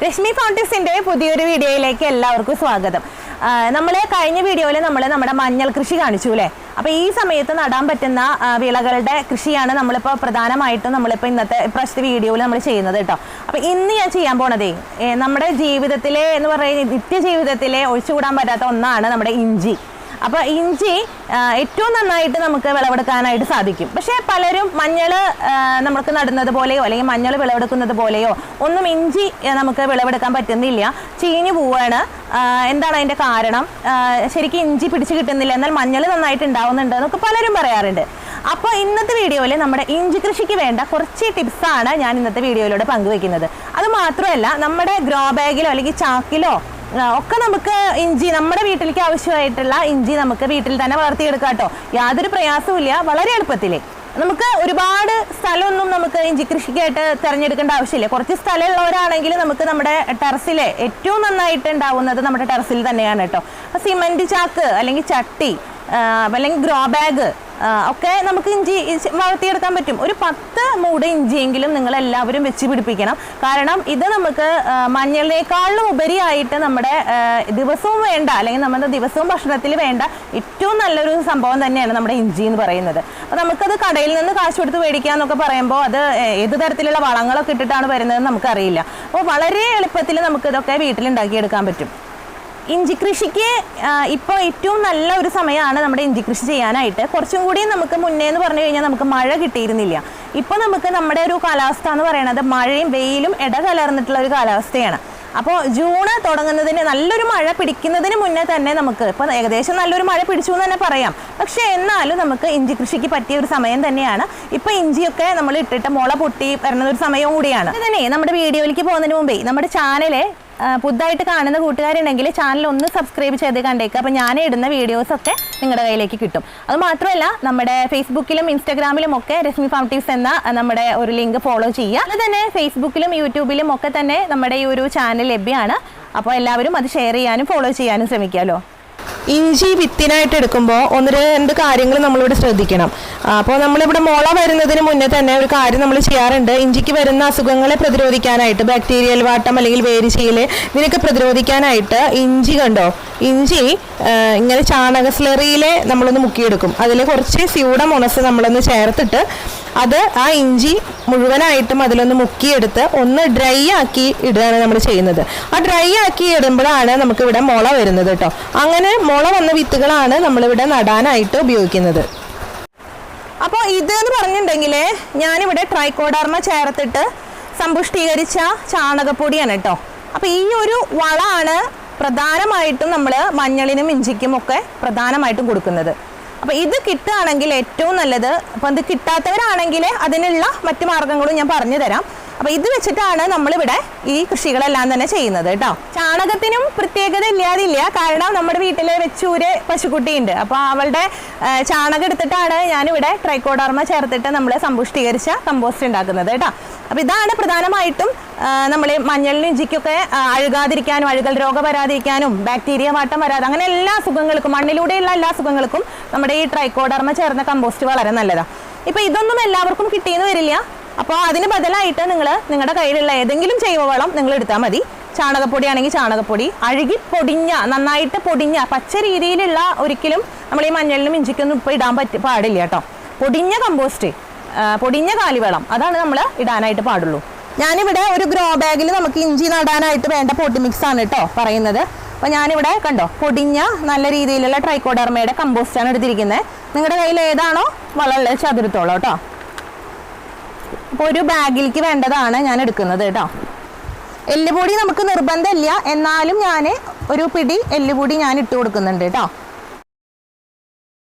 രശ്മി ഫൗണ്ടേഴ്സിന്റെ പുതിയൊരു വീഡിയോയിലേക്ക് എല്ലാവർക്കും സ്വാഗതം. നമ്മൾ കഴിഞ്ഞ വീഡിയോയിൽ നമ്മുടെ മഞ്ഞൾ കൃഷി കാണിച്ചു അല്ലേ. അപ്പോൾ ഈ സമയത്ത് നടാൻ പറ്റുന്ന വിളകളുടെ കൃഷിയാണ് നമ്മളിപ്പോൾ പ്രധാനമായിട്ടും നമ്മളിപ്പോൾ ഇപ്രാവശ്യത്തെ വീഡിയോയിൽ നമ്മൾ ചെയ്യുന്നത് കേട്ടോ. അപ്പോൾ ഇന്ന് ഞാൻ ചെയ്യാൻ പോണതേ നമ്മുടെ ജീവിതത്തിലെ എന്ന് പറയുന്നത് നിത്യജീവിതത്തിലെ ഒഴിച്ചുകൂടാൻ പറ്റാത്ത ഒന്നാണ് നമ്മുടെ ഇഞ്ചി. അപ്പോൾ ഇഞ്ചി ഏറ്റവും നന്നായിട്ട് നമുക്ക് വിളവെടുക്കാനായിട്ട് സാധിക്കും. പക്ഷേ പലരും മഞ്ഞൾ നമുക്ക് നടുന്നത് പോലെയോ അല്ലെങ്കിൽ മഞ്ഞൾ വിളവെടുക്കുന്നത് പോലെയോ ഒന്നും ഇഞ്ചി നമുക്ക് വിളവെടുക്കാൻ പറ്റുന്നില്ല, ചീഞ്ഞു പോവാണ്. എന്താണ് അതിൻ്റെ കാരണം? ശരിക്കും ഇഞ്ചി പിടിച്ച് കിട്ടുന്നില്ല, എന്നാൽ മഞ്ഞൾ നന്നായിട്ട് ഉണ്ടാവുന്നുണ്ട് എന്നൊക്കെ പലരും പറയാറുണ്ട്. അപ്പോൾ ഇന്നത്തെ വീഡിയോയിൽ നമ്മുടെ ഇഞ്ചി കൃഷിക്ക് വേണ്ട കുറച്ച് ടിപ്സാണ് ഞാൻ ഇന്നത്തെ വീഡിയോയിലൂടെ പങ്കുവെക്കുന്നത്. അത് മാത്രമല്ല, നമ്മുടെ ഗ്രോ ബാഗിലോ അല്ലെങ്കിൽ ചാക്കിലോ ഒക്കെ നമുക്ക് ഇഞ്ചി നമ്മുടെ വീട്ടിലേക്ക് ആവശ്യമായിട്ടുള്ള ഇഞ്ചി നമുക്ക് വീട്ടിൽ തന്നെ വളർത്തിയെടുക്കാം കേട്ടോ. യാതൊരു പ്രയാസവുമില്ല, വളരെ എളുപ്പത്തിൽ. നമുക്ക് ഒരുപാട് സ്ഥലമൊന്നും നമുക്ക് ഇഞ്ചി കൃഷിക്കായിട്ട് തിരഞ്ഞെടുക്കേണ്ട ആവശ്യമില്ല. കുറച്ച് സ്ഥലമുള്ളവരാണെങ്കിൽ നമുക്ക് നമ്മുടെ ടെറസിലെ ഏറ്റവും നന്നായിട്ട് ഉണ്ടാവുന്നത് നമ്മുടെ ടെറസിൽ തന്നെയാണ് കേട്ടോ. സിമൻറ്റ് ചാക്ക് അല്ലെങ്കിൽ ചട്ടി അല്ലെങ്കിൽ ഗ്രോ ബാഗ് ഒക്കെ നമുക്ക് ഇഞ്ചി വളർത്തിയെടുക്കാൻ പറ്റും. ഒരു 10 മൂട് ഇഞ്ചിയെങ്കിലും നിങ്ങൾ എല്ലാവരും വെച്ച് പിടിപ്പിക്കണം. കാരണം ഇത് നമുക്ക് മഞ്ഞളിനേക്കാളും ഉപരിയായിട്ട് നമ്മുടെ ദിവസവും വേണ്ട അല്ലെങ്കിൽ നമ്മുടെ ദിവസവും ഭക്ഷണത്തിൽ വേണ്ട ഏറ്റവും നല്ലൊരു സംഭവം തന്നെയാണ് നമ്മുടെ ഇഞ്ചി എന്ന് പറയുന്നത്. അപ്പോൾ നമുക്കത് കടയിൽ നിന്ന് കാശ് കൊടുത്ത് മേടിക്കുക എന്നൊക്കെ പറയുമ്പോൾ അത് ഏത് തരത്തിലുള്ള വളങ്ങളൊക്കെ ഇട്ടിട്ടാണ് വരുന്നതെന്ന് നമുക്കറിയില്ല. അപ്പോൾ വളരെ എളുപ്പത്തിൽ നമുക്കിതൊക്കെ വീട്ടിലുണ്ടാക്കിയെടുക്കാൻ പറ്റും. ഇഞ്ചി കൃഷിക്ക് ഇപ്പോൾ ഏറ്റവും നല്ല ഒരു സമയമാണ് നമ്മുടെ ഇഞ്ചി കൃഷി ചെയ്യാനായിട്ട്. കുറച്ചും കൂടി നമുക്ക് മുന്നേ എന്ന് പറഞ്ഞു കഴിഞ്ഞാൽ നമുക്ക് മഴ കിട്ടിയിരുന്നില്ല. ഇപ്പോൾ നമുക്ക് നമ്മുടെ ഒരു കാലാവസ്ഥ എന്ന് പറയുന്നത് മഴയും വെയിലും ഇടകലർന്നിട്ടുള്ള ഒരു കാലാവസ്ഥയാണ്. അപ്പോൾ ജൂൺ തുടങ്ങുന്നതിന് നല്ലൊരു മഴ പിടിക്കുന്നതിന് മുന്നേ തന്നെ നമുക്ക് ഇപ്പോൾ ഏകദേശം നല്ലൊരു മഴ പിടിച്ചു എന്ന് തന്നെ പറയാം. പക്ഷേ എന്നാലും നമുക്ക് ഇഞ്ചി കൃഷിക്ക് പറ്റിയ ഒരു സമയം തന്നെയാണ്. ഇപ്പോൾ ഇഞ്ചിയൊക്കെ നമ്മൾ ഇട്ടിട്ട് മുള പൊട്ടി വരുന്ന ഒരു സമയവും കൂടിയാണ്. ഇത് തന്നെ നമ്മുടെ വീഡിയോയിലേക്ക് പോകുന്നതിന് മുമ്പേ നമ്മുടെ ചാനല് പുതുതായിട്ട് കാണുന്ന കൂട്ടുകാരുണ്ടെങ്കിൽ ചാനൽ ഒന്ന് സബ്സ്ക്രൈബ് ചെയ്ത് കണ്ടേക്കുക. അപ്പോൾ ഞാൻ ഇടുന്ന വീഡിയോസൊക്കെ നിങ്ങളുടെ കയ്യിലേക്ക് കിട്ടും. അതുമാത്രമല്ല, നമ്മുടെ ഫേസ്ബുക്കിലും ഇൻസ്റ്റാഗ്രാമിലും ഒക്കെ രശ്മി ഫൗണ്ടേഴ്സ് എന്ന നമ്മുടെ ഒരു ലിങ്ക് ഫോളോ ചെയ്യുക. അത് തന്നെ ഫേസ്ബുക്കിലും യൂട്യൂബിലും ഒക്കെ തന്നെ നമ്മുടെ ഈ ഒരു ചാനൽ ലഭ്യമാണ്. അപ്പോൾ എല്ലാവരും അത് ഷെയർ ചെയ്യാനും ഫോളോ ചെയ്യാനും ശ്രമിക്കാമല്ലോ. ഇഞ്ചി വിത്തിനായിട്ട് എടുക്കുമ്പോൾ 1-2 കാര്യങ്ങൾ നമ്മളിവിടെ ശ്രദ്ധിക്കണം. അപ്പോൾ നമ്മളിവിടെ മുള വരുന്നതിന് മുന്നേ തന്നെ ഒരു കാര്യം നമ്മൾ ചെയ്യാറുണ്ട്. ഇഞ്ചിക്ക് വരുന്ന അസുഖങ്ങളെ പ്രതിരോധിക്കാനായിട്ട്, ബാക്ടീരിയൽ വാട്ടം അല്ലെങ്കിൽ വേരിശീല ഇതിനൊക്കെ പ്രതിരോധിക്കാനായിട്ട് ഇഞ്ചി കണ്ടോ, ഇഞ്ചി ഇങ്ങനെ ചാണക സ്ലറിയിലെ നമ്മളൊന്ന് മുക്കിയെടുക്കും. അതിൽ കുറച്ച് സ്യൂഡോമോണസ് നമ്മളൊന്ന് ചേർത്തിട്ട് അത് ആ ഇഞ്ചി മുഴുവനായിട്ടും അതിലൊന്ന് മുക്കിയെടുത്ത് ഒന്ന് ഡ്രൈ ആക്കി ഇടുകയാണ് നമ്മൾ ചെയ്യുന്നത്. ആ ഡ്രൈ ആക്കി ഇടുമ്പോഴാണ് നമുക്കിവിടെ മുള വരുന്നത് കേട്ടോ. അങ്ങനെ മുള വന്ന വിത്തുകളാണ് നമ്മളിവിടെ നടാനായിട്ട് ഉപയോഗിക്കുന്നത്. അപ്പോൾ ഇതെന്ന് പറഞ്ഞിട്ടുണ്ടെങ്കിൽ ഞാനിവിടെ ട്രൈക്കോഡർമ ചേർത്തിട്ട് സമ്പുഷ്ടീകരിച്ച ചാണകപ്പൊടിയാണ് കേട്ടോ. അപ്പോൾ ഈ ഒരു വളമാണ് പ്രധാനമായിട്ടും നമ്മൾ മഞ്ഞളിനും ഇഞ്ചിക്കും ഒക്കെ പ്രധാനമായിട്ടും കൊടുക്കുന്നത്. അപ്പോൾ ഇത് കിട്ടുകയാണെങ്കിൽ ഏറ്റവും നല്ലത്. അപ്പോൾ ഇത് കിട്ടാത്തവരാണെങ്കിൽ അതിനുള്ള മറ്റു മാർഗങ്ങളും ഞാൻ പറഞ്ഞു തരാം. അപ്പോൾ ഇത് വെച്ചിട്ടാണ് നമ്മളിവിടെ ഈ കൃഷികളെല്ലാം തന്നെ ചെയ്യുന്നത് കേട്ടോ. ചാണകത്തിനും പ്രത്യേകത ഇല്ലാതില്ല. കാരണം നമ്മുടെ വീട്ടിലെ വെച്ചൂര് പശുക്കുട്ടിയുണ്ട്. അപ്പോൾ അവളുടെ ചാണകം എടുത്തിട്ടാണ് ഞാനിവിടെ ട്രൈക്കോഡർമ ചേർത്തിട്ട് നമ്മൾ സമ്പുഷ്ടീകരിച്ച കമ്പോസ്റ്റ് ഉണ്ടാക്കുന്നത് കേട്ടോ. അപ്പോൾ ഇതാണ് പ്രധാനമായിട്ടും നമ്മൾ മഞ്ഞളിനും ഇഞ്ചിക്കൊക്കെ അഴുകാതിരിക്കാനും അഴുകൽ രോഗം വരാതിരിക്കാനും ബാക്ടീരിയ വാട്ടം വരാതെ അങ്ങനെ എല്ലാ അസുഖങ്ങൾക്കും മണ്ണിലൂടെയുള്ള എല്ലാ അസുഖങ്ങൾക്കും നമ്മുടെ ഈ ട്രൈക്കോഡർമ ചേർന്ന കമ്പോസ്റ്റ് വളരെ നല്ലതാണ്. ഇപ്പോൾ ഇതൊന്നും എല്ലാവർക്കും കിട്ടിയെന്ന് വരില്ല. അപ്പോൾ അതിന് ബദലായിട്ട് നിങ്ങൾ നിങ്ങളുടെ കയ്യിലുള്ള ഏതെങ്കിലും ജൈവവളം നിങ്ങൾ എടുത്താൽ മതി. ചാണകപ്പൊടി ആണെങ്കിൽ ചാണകപ്പൊടി, അഴുകി പൊടിഞ്ഞ നന്നായിട്ട് പൊടിഞ്ഞ പച്ച രീതിയിലുള്ള ഒരിക്കലും നമ്മൾ ഈ മഞ്ഞളിനും ഇഞ്ചിക്കൊന്നും ഇപ്പോൾ ഇടാൻ പാടില്ല കേട്ടോ. പൊടിഞ്ഞ കമ്പോസ്റ്റ്, പൊടിഞ്ഞ കാലിവളം, അതാണ് നമ്മൾ ഇടാനായിട്ട് പാടുള്ളൂ. ഞാനിവിടെ ഒരു ഗ്രോ ബാഗിൽ നമുക്ക് ഇഞ്ചി നടാനായിട്ട് വേണ്ട പോട്ടി മിക്സ് ആണ് കേട്ടോ പറയുന്നത്. അപ്പോൾ ഞാനിവിടെ കണ്ടോ പൊടിഞ്ഞ നല്ല രീതിയിലുള്ള ട്രൈക്കോഡർമയുടെ കമ്പോസ്റ്റാണ് എടുത്തിരിക്കുന്നത്. നിങ്ങളുടെ കയ്യിൽ ഏതാണോ വളമുള്ളത് ചതുരത്തോളം കേട്ടോ. അപ്പോൾ ഒരു ബാഗിലേക്ക് വേണ്ടതാണ് ഞാൻ എടുക്കുന്നത് കേട്ടോ. എല്ലുപൊടി നമുക്ക് നിർബന്ധമില്ല, എന്നാലും ഞാൻ ഒരു പിടി എല്ലുപൊടി ഞാൻ ഇട്ട് കൊടുക്കുന്നുണ്ട് കേട്ടോ.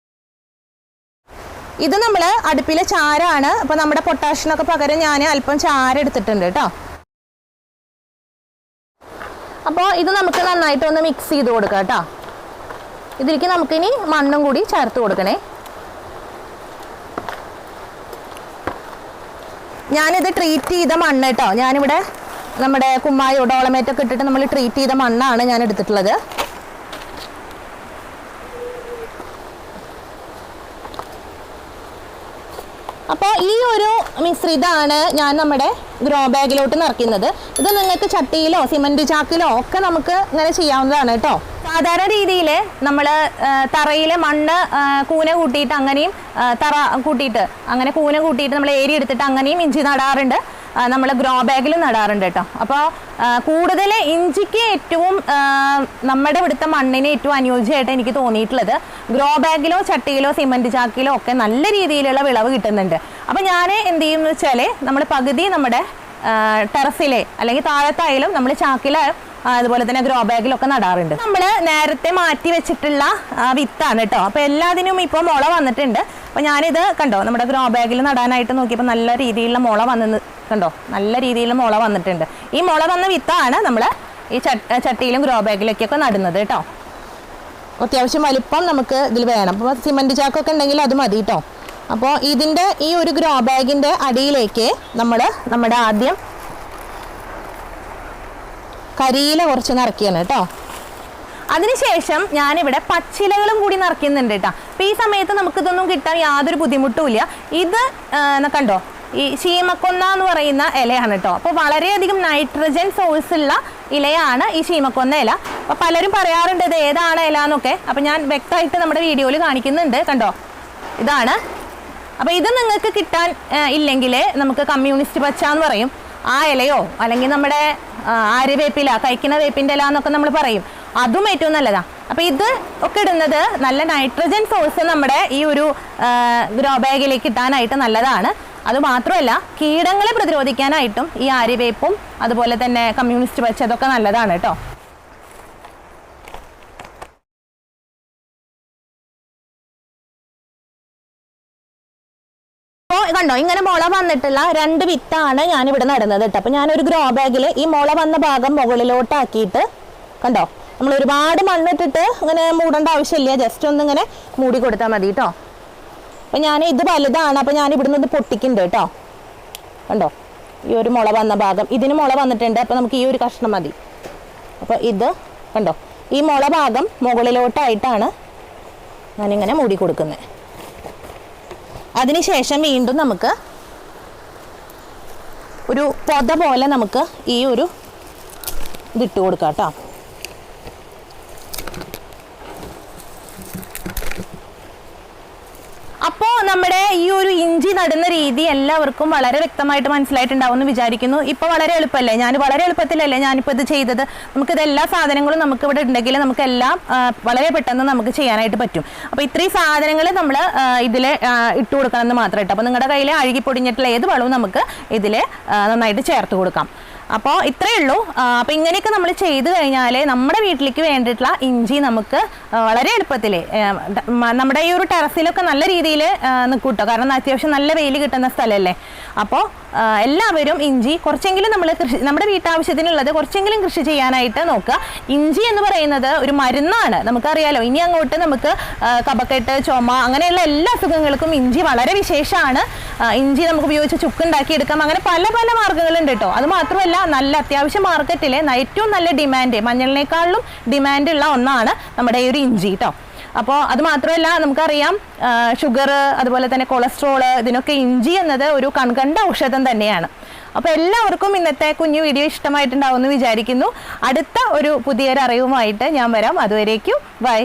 ഇത് നമ്മൾ അടുപ്പിലെ ചാരാണ്. അപ്പോൾ നമ്മുടെ പൊട്ടാഷിനൊക്കെ പകരം ഞാൻ അല്പം ചാര എടുത്തിട്ടുണ്ട് കേട്ടോ. അപ്പോൾ ഇത് നമുക്ക് നന്നായിട്ടൊന്ന് മിക്സ് ചെയ്ത് കൊടുക്കാം കേട്ടോ. ഇതിലേക്ക് നമുക്കിനി മണ്ണും കൂടി ചേർത്ത് കൊടുക്കണേ. ഞാനിത് ട്രീറ്റ് ചെയ്ത മണ്ണ് കേട്ടോ. ഞാനിവിടെ നമ്മുടെ കുമ്മായോ ഡോളമേറ്റൊക്കെ ഇട്ടിട്ട് നമ്മൾ ട്രീറ്റ് ചെയ്ത മണ്ണാണ് ഞാൻ എടുത്തിട്ടുള്ളത്. അപ്പോൾ ഈ ഒരു മിശ്രിതമാണ് ഞാൻ നമ്മുടെ ഗ്രോ ബാഗിലോട്ട് നിറയ്ക്കുന്നത്. ഇത് നിങ്ങൾക്ക് ചട്ടിയിലോ സിമൻറ്റ് ചാക്കിലോ ഒക്കെ നമുക്ക് ഇങ്ങനെ ചെയ്യാവുന്നതാണ് കേട്ടോ. സാധാരണ രീതിയിൽ നമ്മൾ തറയിൽ മണ്ണ് കൂന കൂട്ടിയിട്ട് അങ്ങനെയും തറ കൂട്ടിയിട്ട് അങ്ങനെ കൂന കൂട്ടിയിട്ട് നമ്മൾ ഏരി എടുത്തിട്ട് അങ്ങനെയും ഇഞ്ചി നടാറുണ്ട്. നമ്മൾ ഗ്രോ ബാഗിൽ നടാറുണ്ട് കേട്ടോ. അപ്പോൾ കൂടുതൽ ഇഞ്ചിക്ക് ഏറ്റവും നമ്മുടെ ഇവിടുത്തെ മണ്ണിന് ഏറ്റവും അനുയോജ്യമായിട്ട് എനിക്ക് തോന്നിയിട്ടുള്ളത് ഗ്രോ ബാഗിലോ ചട്ടിയിലോ സിമൻറ്റ് ചാക്കിലോ ഒക്കെ നല്ല രീതിയിലുള്ള വിളവ് കിട്ടുന്നുണ്ട്. അപ്പോൾ ഞാൻ എന്ത് ചെയ്യുമെന്ന് വെച്ചാൽ നമ്മൾ പകുതി നമ്മുടെ ടെറസിലെ അല്ലെങ്കിൽ താഴത്തായാലും നമ്മൾ ചാക്കില അതുപോലെ തന്നെ ഗ്രോ ബാഗിലൊക്കെ നടാറുണ്ട്. നമ്മൾ നേരത്തെ മാറ്റി വെച്ചിട്ടുള്ള വിത്താണ് കേട്ടോ. അപ്പോൾ എല്ലാത്തിനും ഇപ്പോൾ മുള വന്നിട്ടുണ്ട്. അപ്പോൾ ഞാനിത് കണ്ടോ നമ്മുടെ ഗ്രോ ബാഗിൽ നടാനായിട്ട് നോക്കിയപ്പോൾ നല്ല രീതിയിലുള്ള മുള വന്ന് കണ്ടോ, നല്ല രീതിയിലുള്ള മുള വന്നിട്ടുണ്ട്. ഈ മുള വന്ന വിത്താണ് നമ്മൾ ഈ ചട്ടിയിലും ഗ്രോ ബാഗിലൊക്കെ നടുന്നത് കേട്ടോ. അത്യാവശ്യം വലിപ്പം നമുക്ക് ഇതിൽ വേണം. അപ്പോൾ സിമൻറ്റ് ചാക്കൊക്കെ ഉണ്ടെങ്കിൽ അത് മതി കേട്ടോ. അപ്പോൾ ഇതിൻ്റെ ഈ ഒരു ഗ്രോ ബാഗിൻ്റെ അടിയിലേക്ക് നമ്മൾ നമ്മുടെ ആദ്യം കരിയില കുറച്ച് നിറയ്ക്കുകയാണ് കേട്ടോ. അതിനുശേഷം ഞാനിവിടെ പച്ചിലകളും കൂടി നിറയ്ക്കുന്നുണ്ട് കേട്ടോ. അപ്പോൾ ഈ സമയത്ത് നമുക്കിതൊന്നും കിട്ടാൻ യാതൊരു ബുദ്ധിമുട്ടുമില്ല. ഇത് കണ്ടോ, ഈ ശീമക്കൊന്ന എന്ന് പറയുന്ന ഇലയാണ് കേട്ടോ. അപ്പോൾ വളരെയധികം നൈട്രജൻ സോഴ്സ് ഉള്ള ഇലയാണ് ഈ ശീമക്കൊന്ന ഇല. അപ്പോൾ പലരും പറയാറുണ്ട് ഇത് ഏതാണ് ഇല എന്നൊക്കെ. അപ്പോൾ ഞാൻ വ്യക്തമായിട്ട് നമ്മുടെ വീഡിയോയിൽ കാണിക്കുന്നുണ്ട്. കണ്ടോ, ഇതാണ്. അപ്പോൾ ഇത് നിങ്ങൾക്ക് കിട്ടാൻ ഇല്ലെങ്കിൽ നമുക്ക് കമ്മ്യൂണിസ്റ്റ് പച്ച എന്ന് പറയും, ആ ഇലയോ അല്ലെങ്കിൽ നമ്മുടെ ആര്യവേപ്പില, കഴിക്കുന്ന വേപ്പിൻ്റെ ഇല എന്നൊക്കെ നമ്മൾ പറയും, അതും ഏറ്റവും നല്ലതാണ്. അപ്പോൾ ഇത് ഒക്കെ ഇടുന്നത് നല്ല നൈട്രജൻ സോഴ്സ് നമ്മുടെ ഈ ഒരു ഗ്രോ ബാഗിലേക്ക് കിട്ടാനായിട്ട് നല്ലതാണ്. അതുമാത്രമല്ല കീടങ്ങളെ പ്രതിരോധിക്കാനായിട്ടും ഈ ആര്യവേപ്പും അതുപോലെ തന്നെ കമ്മ്യൂണിസ്റ്റ് പച്ച അതൊക്കെ നല്ലതാണ് കേട്ടോ. കണ്ടോ, ഇങ്ങനെ മുള വന്നിട്ടുള്ള 2 വിത്താണ് ഞാനിവിടെ നടുന്നത് കേട്ടോ. അപ്പോൾ ഞാനൊരു ഗ്രോ ബാഗിൽ ഈ മുള വന്ന ഭാഗം മുകളിലോട്ടാക്കിയിട്ട് കണ്ടോ, നമ്മൾ ഒരുപാട് മണ്ണിട്ടിട്ട് ഇങ്ങനെ മൂടേണ്ട ആവശ്യമില്ല, ജസ്റ്റ് ഒന്ന് ഇങ്ങനെ മൂടി കൊടുത്താൽ മതി കേട്ടോ. അപ്പോൾ ഞാൻ ഇത് വലുതാണ്, അപ്പോൾ ഞാൻ ഇവിടുന്ന് ഇത് പൊട്ടിക്കുന്നുണ്ട് കേട്ടോ. കണ്ടോ, ഈ ഒരു മുള വന്ന ഭാഗം ഇതിന് മുള വന്നിട്ടുണ്ട്. അപ്പോൾ നമുക്ക് ഈ ഒരു കഷ്ണം മതി. അപ്പോൾ ഇത് കണ്ടോ, ഈ മുള ഭാഗം മുകളിലോട്ടായിട്ടാണ് ഞാനിങ്ങനെ മൂടി കൊടുക്കുന്നത്. അതിനുശേഷം വീണ്ടും നമുക്ക് ഒരു പൊത പോലെ നമുക്ക് ഈ ഒരു ഇതിട്ട് കൊടുക്കാം കേട്ടോ. അപ്പോൾ നമ്മുടെ ഈ ഒരു ഇഞ്ചി നടുന്ന രീതി എല്ലാവർക്കും വളരെ വ്യക്തമായിട്ട് മനസ്സിലായിട്ടുണ്ടാവും എന്ന് വിചാരിക്കുന്നു. ഇപ്പോൾ വളരെ എളുപ്പമല്ലേ, വളരെ എളുപ്പത്തിലല്ലേ ഞാനിപ്പോൾ ഇത് ചെയ്തത്. നമുക്കിത് എല്ലാ സാധനങ്ങളും നമുക്ക് ഇവിടെ ഉണ്ടെങ്കിൽ നമുക്കെല്ലാം വളരെ പെട്ടെന്ന് നമുക്ക് ചെയ്യാനായിട്ട് പറ്റും. അപ്പോൾ ഇത്രയും സാധനങ്ങൾ നമ്മൾ ഇതിൽ ഇട്ട് കൊടുക്കണം എന്ന് മാത്രം കേട്ടോ. അപ്പോൾ നിങ്ങളുടെ കയ്യിൽ അഴുകി പൊടിഞ്ഞിട്ടുള്ള ഏത് വളവും നമുക്ക് ഇതിൽ നന്നായിട്ട് ചേർത്ത് കൊടുക്കാം. അപ്പോൾ ഇത്രയേ ഉള്ളൂ. അപ്പോൾ ഇങ്ങനെയൊക്കെ നമ്മൾ ചെയ്ത് കഴിഞ്ഞാൽ നമ്മുടെ വീട്ടിലേക്ക് വേണ്ടിയിട്ടുള്ള ഇഞ്ചി നമുക്ക് വളരെ എളുപ്പത്തിൽ നമ്മുടെ ഈ ഒരു ടെറസിലൊക്കെ നല്ല രീതിയിൽ നിൽക്കും കേട്ടോ. കാരണം അത്യാവശ്യം നല്ല വെയിൽ കിട്ടുന്ന സ്ഥലമല്ലേ. അപ്പോൾ എല്ലാവരും ഇഞ്ചി കുറച്ചെങ്കിലും നമ്മൾ നമ്മുടെ വീട്ടാവശ്യത്തിനുള്ളത് കുറച്ചെങ്കിലും കൃഷി ചെയ്യാനായിട്ട് നോക്കുക. ഇഞ്ചി എന്ന് പറയുന്നത് ഒരു മരുന്നാണ്, നമുക്കറിയാലോ. ഇനി അങ്ങോട്ട് നമുക്ക് കഫക്കെട്ട്, ചുമ അങ്ങനെയുള്ള എല്ലാ അസുഖങ്ങൾക്കും ഇഞ്ചി വളരെ വിശേഷമാണ്. ഇഞ്ചി നമുക്ക് ഉപയോഗിച്ച് ചുക്കുണ്ടാക്കി എടുക്കാം. അങ്ങനെ പല പല മാർഗ്ഗങ്ങളുണ്ട് കേട്ടോ. അത് മാത്രമല്ല നല്ല അത്യാവശ്യം മാർക്കറ്റിൽ ഏറ്റവും നല്ല ഡിമാൻഡ്, മഞ്ഞളിനേക്കാളും ഡിമാൻഡുള്ള ഒന്നാണ് നമ്മുടെ ഈ ഒരു ഇഞ്ചി കേട്ടോ. അപ്പോൾ അത് മാത്രമല്ല നമുക്കറിയാം ഷുഗർ അതുപോലെ തന്നെ കൊളസ്ട്രോള് ഇതിനൊക്കെ ഇഞ്ചി എന്നത് ഒരു കൺകണ്ട ഔഷധം തന്നെയാണ്. അപ്പോൾ എല്ലാവർക്കും ഇന്നത്തെ കുഞ്ഞു വീഡിയോ ഇഷ്ടമായിട്ടുണ്ടാവും എന്ന് വിചാരിക്കുന്നു. അടുത്ത ഒരു പുതിയൊരു അറിവുമായിട്ട് ഞാൻ വരാം. അതുവരേക്കും ബൈ.